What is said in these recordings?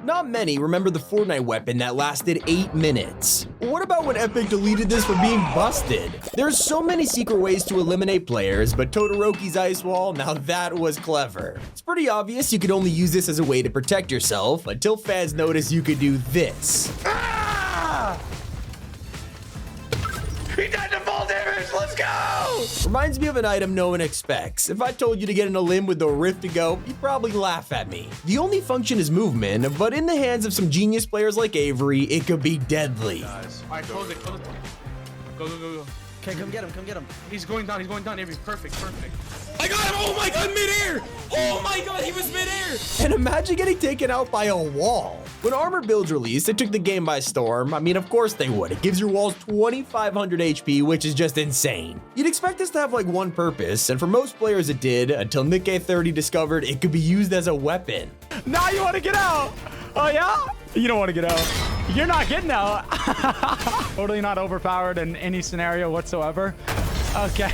Not many remember the Fortnite weapon that lasted 8 minutes. What about when Epic deleted this for being busted? There's so many secret ways to eliminate players, but Todoroki's ice wall, now that was clever. It's pretty obvious you could only use this as a way to protect yourself until fans noticed you could do this. Ah! He died to full damage, let's go! Reminds me of an item no one expects. If I told you to get in a limb with the rift to go, you'd probably laugh at me. The only function is movement, but in the hands of some genius players like Avery, it could be deadly. Guys. All right, close it. Go. Okay, come get him. He's going down, Avery, perfect. I got him! Oh my god, midair! Oh my god, he was midair! And imagine getting taken out by a wall. When armor builds released, it took the game by storm. I mean, of course they would. It gives your walls 2,500 HP, which is just insane. You'd expect this to have like one purpose, and for most players it did, until Nick-A30 discovered it could be used as a weapon. Now you want to get out? Oh yeah? You don't want to get out. You're not getting out. Totally not overpowered in any scenario whatsoever. Okay.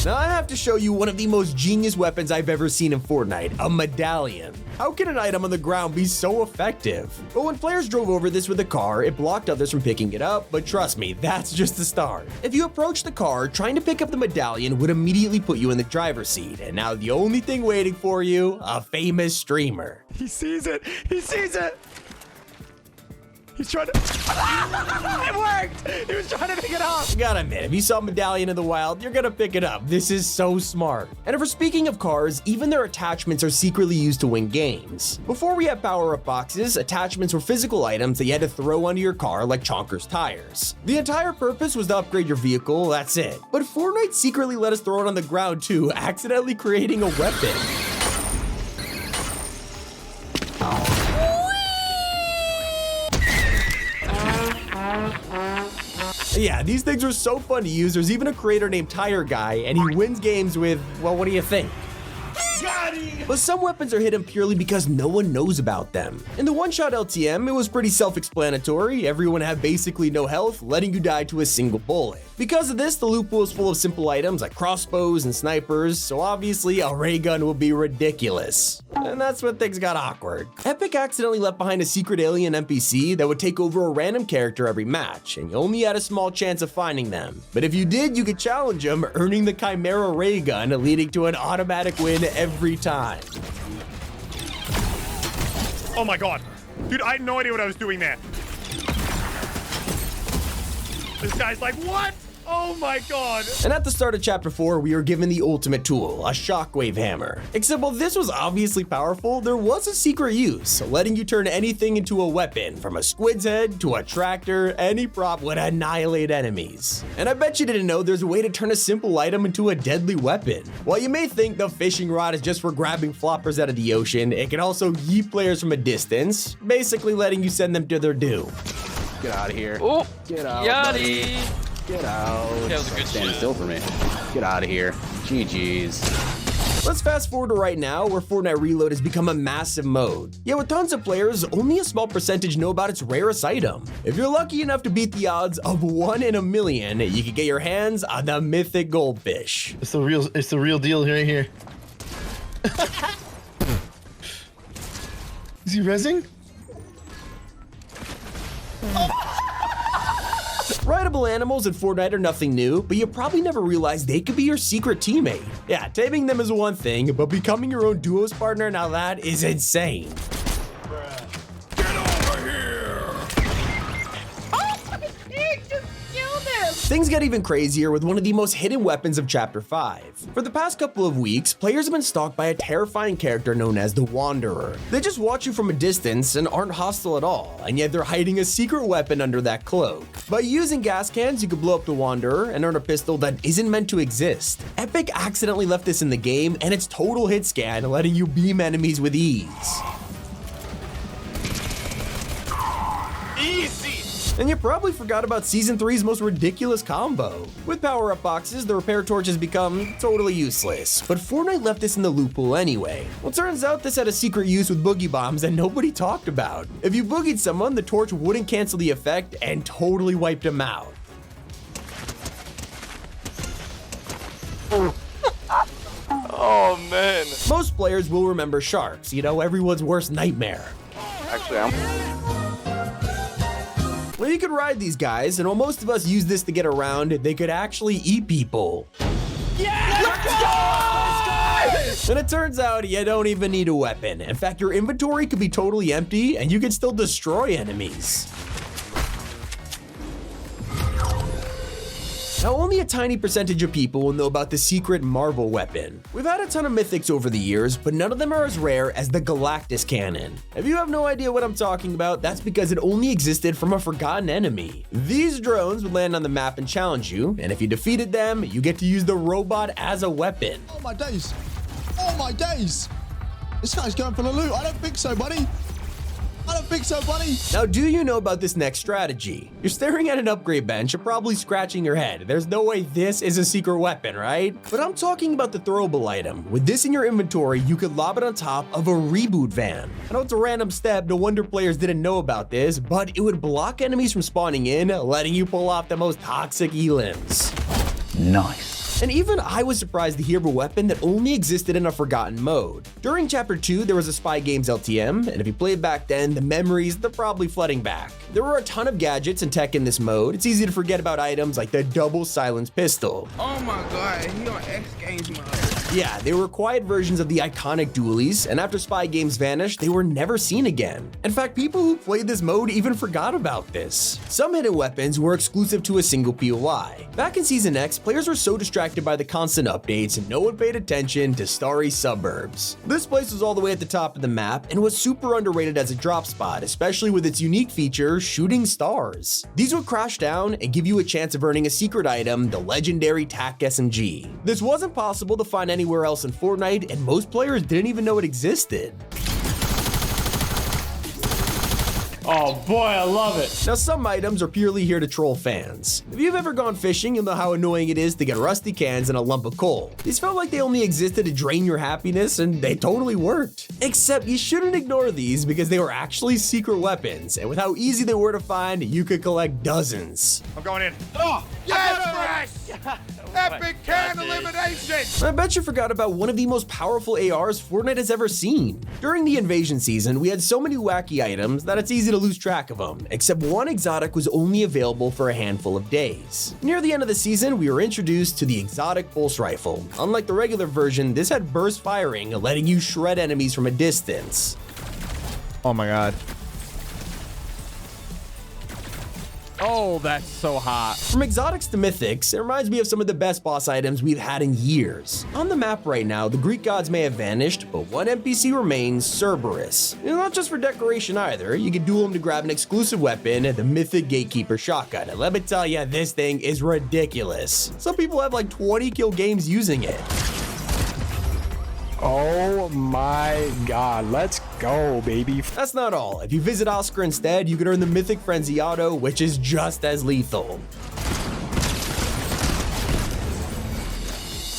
Now I have to show you one of the most genius weapons I've ever seen in Fortnite, a medallion. How can an item on the ground be so effective? But when players drove over this with a car, it blocked others from picking it up, but trust me, that's just the start. If you approach the car, trying to pick up the medallion would immediately put you in the driver's seat, and now the only thing waiting for you, a famous streamer. He sees it. He's trying to... It worked! He was trying to pick it up! Gotta admit, if you saw Medallion in the wild, you're gonna pick it up. This is so smart. And for speaking of cars, even their attachments are secretly used to win games. Before we had power-up boxes, attachments were physical items that you had to throw onto your car like Chonker's tires. The entire purpose was to upgrade your vehicle, that's it. But Fortnite secretly let us throw it on the ground too, accidentally creating a weapon. Yeah, these things are so fun to use. There's even a creator named Tire Guy, and he wins games with, well, what do you think? But some weapons are hidden purely because no one knows about them. In the one-shot LTM, it was pretty self-explanatory. Everyone had basically no health, letting you die to a single bullet. Because of this, the loot pool is full of simple items like crossbows and snipers, so obviously a ray gun will be ridiculous. And that's when things got awkward. Epic accidentally left behind a secret alien NPC that would take over a random character every match, and you only had a small chance of finding them. But if you did, you could challenge them, earning the Chimera ray gun, leading to an automatic win every time. Oh my god. Dude, I had no idea what I was doing there. This guy's like, what? Oh my god. And at the start of chapter 4, we were given the ultimate tool, a shockwave hammer. Except while this was obviously powerful, there was a secret use, letting you turn anything into a weapon, from a squid's head to a tractor. Any prop would annihilate enemies. And I bet you didn't know there's a way to turn a simple item into a deadly weapon. While you may think the fishing rod is just for grabbing floppers out of the ocean, it can also yeet players from a distance, basically letting you send them to their doom. Get out of here. Oh, Get out. Yachty. Get out. That was a good Stand shot. still for me. Get out of here. GG's. Let's fast forward to right now, where Fortnite Reload has become a massive mode. Yet with tons of players, only a small percentage know about its rarest item. If you're lucky enough to beat the odds of 1 in a million, you can get your hands on the mythic goldfish. It's the real deal right here. Is he rezzing? Rideable animals in Fortnite are nothing new, but you probably never realized they could be your secret teammate. Yeah, taming them is one thing, but becoming your own duos partner, now that is insane. Get over here. Things get even crazier with one of the most hidden weapons of Chapter 5. For the past couple of weeks, players have been stalked by a terrifying character known as the Wanderer. They just watch you from a distance and aren't hostile at all, and yet they're hiding a secret weapon under that cloak. By using gas cans, you can blow up the Wanderer and earn a pistol that isn't meant to exist. Epic accidentally left this in the game, and it's total hit scan, letting you beam enemies with ease. Easy. And you probably forgot about Season 3's most ridiculous combo. With power-up boxes, the repair torch has become totally useless, but Fortnite left this in the loot pool anyway. Well, turns out this had a secret use with boogie bombs that nobody talked about. If you boogied someone, the torch wouldn't cancel the effect and totally wiped them out. Oh man. Most players will remember sharks, you know, everyone's worst nightmare. Actually, I'm. Well, you could ride these guys, and while most of us use this to get around, they could actually eat people. And it turns out you don't even need a weapon. In fact, your inventory could be totally empty and you can still destroy enemies. Now, only a tiny percentage of people will know about the secret Marvel weapon. We've had a ton of mythics over the years, but none of them are as rare as the Galactus cannon. If you have no idea what I'm talking about, that's because it only existed from a forgotten enemy. These drones would land on the map and challenge you, and if you defeated them, you get to use the robot as a weapon. Oh my days. Oh my days. This guy's going for the loot. I don't think so, buddy. I don't think so, buddy. Now, do you know about this next strategy? You're staring at an upgrade bench and probably scratching your head. There's no way this is a secret weapon, right? But I'm talking about the throwable item. With this in your inventory, you could lob it on top of a reboot van. I know it's a random step, no wonder players didn't know about this, but it would block enemies from spawning in, letting you pull off the most toxic elims. Nice. And even I was surprised to hear of a weapon that only existed in a forgotten mode. During Chapter 2, there was a Spy Games LTM, and if you played back then, the memories, they're probably flooding back. There were a ton of gadgets and tech in this mode. It's easy to forget about items like the double silence pistol. Oh my god, he on X Games mode. Yeah, they were quiet versions of the iconic dualies, and after Spy Games vanished, they were never seen again. In fact, people who played this mode even forgot about this. Some hidden weapons were exclusive to a single POI. Back in Season X, players were so distracted by the constant updates, and no one paid attention to Starry Suburbs. This place was all the way at the top of the map and was super underrated as a drop spot, especially with its unique feature, shooting stars. These would crash down and give you a chance of earning a secret item, the legendary TAC SMG. This wasn't possible to find anywhere else in Fortnite, and most players didn't even know it existed. Oh boy, I love it. Now, some items are purely here to troll fans. If you've ever gone fishing, you'll know how annoying it is to get rusty cans and a lump of coal. These felt like they only existed to drain your happiness, and they totally worked. Except you shouldn't ignore these because they were actually secret weapons, and with how easy they were to find, you could collect dozens. I'm going in. Oh, yes, fresh! Epic can elimination! I bet you forgot about one of the most powerful ARs Fortnite has ever seen. During the invasion season, we had so many wacky items that it's easy to lose track of them, except one exotic was only available for a handful of days. Near the end of the season, we were introduced to the exotic pulse rifle. Unlike the regular version, this had burst firing, letting you shred enemies from a distance. Oh my god. Oh, that's so hot. From exotics to mythics, it reminds me of some of the best boss items we've had in years. On the map right now, the Greek gods may have vanished, but one NPC remains, Cerberus. And not just for decoration either, you can duel him to grab an exclusive weapon, the mythic Gatekeeper shotgun. And let me tell you, this thing is ridiculous. Some people have like 20 kill games using it. Oh my god, let's go, baby. That's not all. If you visit Oscar instead, you can earn the Mythic Frenzy Auto, which is just as lethal.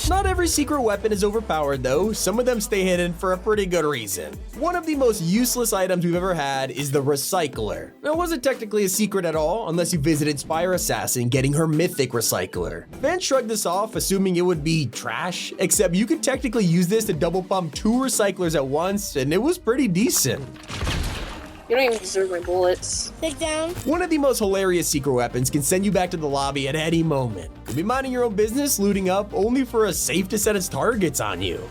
Not every secret weapon is overpowered though, some of them stay hidden for a pretty good reason. One of the most useless items we've ever had is the Recycler. Now, it wasn't technically a secret at all unless you visited Spire Assassin getting her Mythic Recycler. Fans shrugged this off, assuming it would be trash, except you could technically use this to double pump 2 Recyclers at once, and it was pretty decent. You don't even deserve my bullets. Take down. One of the most hilarious secret weapons can send you back to the lobby at any moment. You'll be minding your own business, looting up, only for a safe to set its targets on you.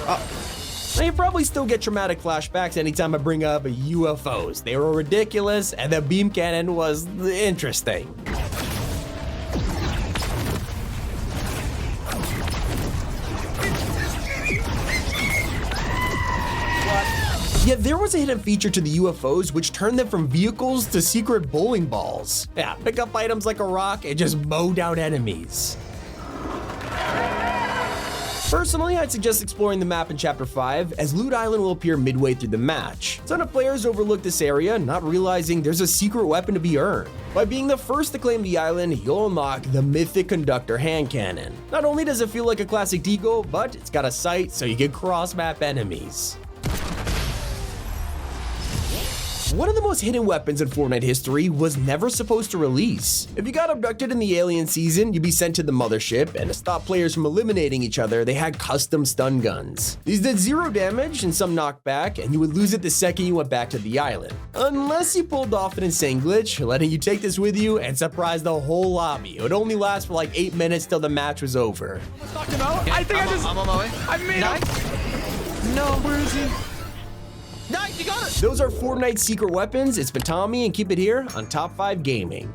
Now, you probably still get traumatic flashbacks anytime I bring up UFOs. They were ridiculous, and the beam cannon was interesting. Yet there was a hidden feature to the UFOs which turned them from vehicles to secret bowling balls. Yeah, pick up items like a rock and just mow down enemies. Personally, I'd suggest exploring the map in Chapter 5, as Loot Island will appear midway through the match. A ton of players overlook this area, not realizing there's a secret weapon to be earned. By being the first to claim the island, you'll unlock the Mythic Conductor hand cannon. Not only does it feel like a classic deagle, but it's got a sight so you can cross-map enemies. One of the most hidden weapons in Fortnite history was never supposed to release. If you got abducted in the alien season, you'd be sent to the mothership, and to stop players from eliminating each other, they had custom stun guns. These did 0 damage and some knockback, and you would lose it the second you went back to the island. Unless you pulled off an insane glitch, letting you take this with you and surprise the whole lobby. It would only last for like 8 minutes till the match was over. I think I'm on my way. I made him. No, where is he? Nice, you got it. Those are Fortnite secret weapons. It's been Tommy, and keep it here on Top 5 Gaming.